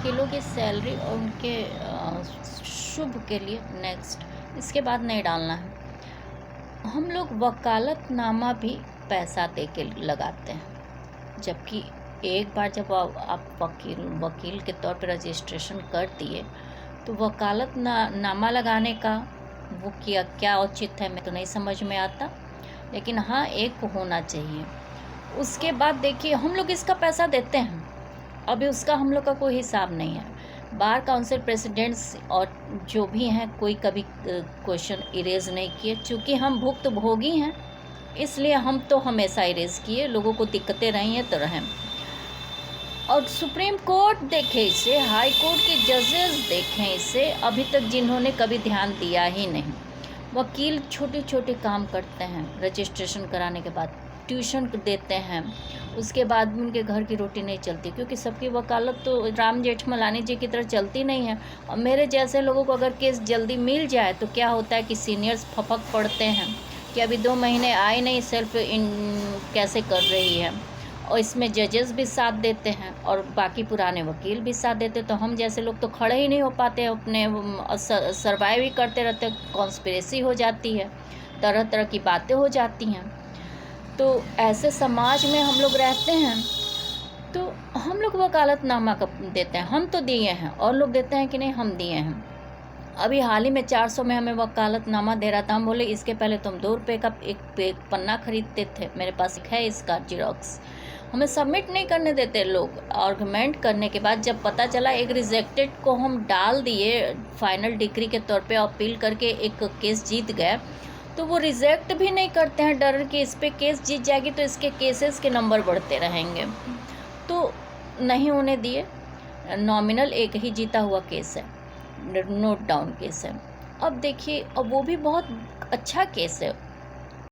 वकीलों की सैलरी और उनके शुभ के लिए नेक्स्ट, इसके बाद नहीं डालना है। हम लोग वकालतनामा भी पैसा दे के लगाते हैं, जबकि एक बार जब आप वकील के तौर पर रजिस्ट्रेशन कर दिए तो नामा लगाने का वो क्या औचित्य है, मैं तो नहीं समझ में आता। लेकिन हाँ, एक होना चाहिए। उसके बाद देखिए, हम लोग इसका पैसा देते हैं, अभी उसका हम लोग का कोई हिसाब नहीं है। बार काउंसिल प्रेसिडेंट्स और जो भी हैं, कोई कभी क्वेश्चन इरेज नहीं किए। चूँकि हम भुक्तभोगी हैं, इसलिए हम तो हमेशा इरेज किए, लोगों को दिक्कतें रही हैं तो रहें। और सुप्रीम कोर्ट देखे इसे, हाई कोर्ट के जजेस देखें इसे, अभी तक जिन्होंने कभी ध्यान दिया ही नहीं। वकील छोटे छोटे काम करते हैं, रजिस्ट्रेशन कराने के बाद ट्यूशन देते हैं, उसके बाद भी उनके घर की रोटी नहीं चलती, क्योंकि सबकी वकालत तो राम जेठमलानी जी की तरह चलती नहीं है। और मेरे जैसे लोगों को अगर केस जल्दी मिल जाए तो क्या होता है कि सीनियर्स फपक पड़ते हैं कि अभी 2 महीने आए नहीं, सेल्फ इन कैसे कर रही है। और इसमें जजेस भी साथ देते हैं और बाकी पुराने वकील भी साथ देते, तो हम जैसे लोग तो खड़े ही नहीं हो पाते, अपने सर्वाइव ही करते रहते। कॉन्स्पिरेसी हो जाती है, तरह तरह की बातें हो जाती हैं। तो ऐसे समाज में हम लोग रहते हैं, तो हम लोग वकालतनामा कब देते हैं? हम तो दिए हैं, और लोग देते हैं कि नहीं? हम दिए हैं। अभी हाल ही में 400 में हमें वकालतनामा दे रहा था। हम बोले इसके पहले तुम 2 रुपये का एक पन्ना खरीदते थे, मेरे पास एक है इसका जीरोक्स। हमें सबमिट नहीं करने देते लोग। आर्गुमेंट करने के बाद जब पता चला, एक रिजेक्टेड को हम डाल दिए फाइनल डिग्री के तौर पे, अपील करके एक केस जीत गए, तो वो रिजेक्ट भी नहीं करते हैं, डर कि इस पर केस जीत जाएगी तो इसके केसेस के नंबर बढ़ते रहेंगे, तो नहीं होने दिए। नॉमिनल एक ही जीता हुआ केस है, नोट डाउन केस है। अब देखिए, अब वो भी बहुत अच्छा केस है,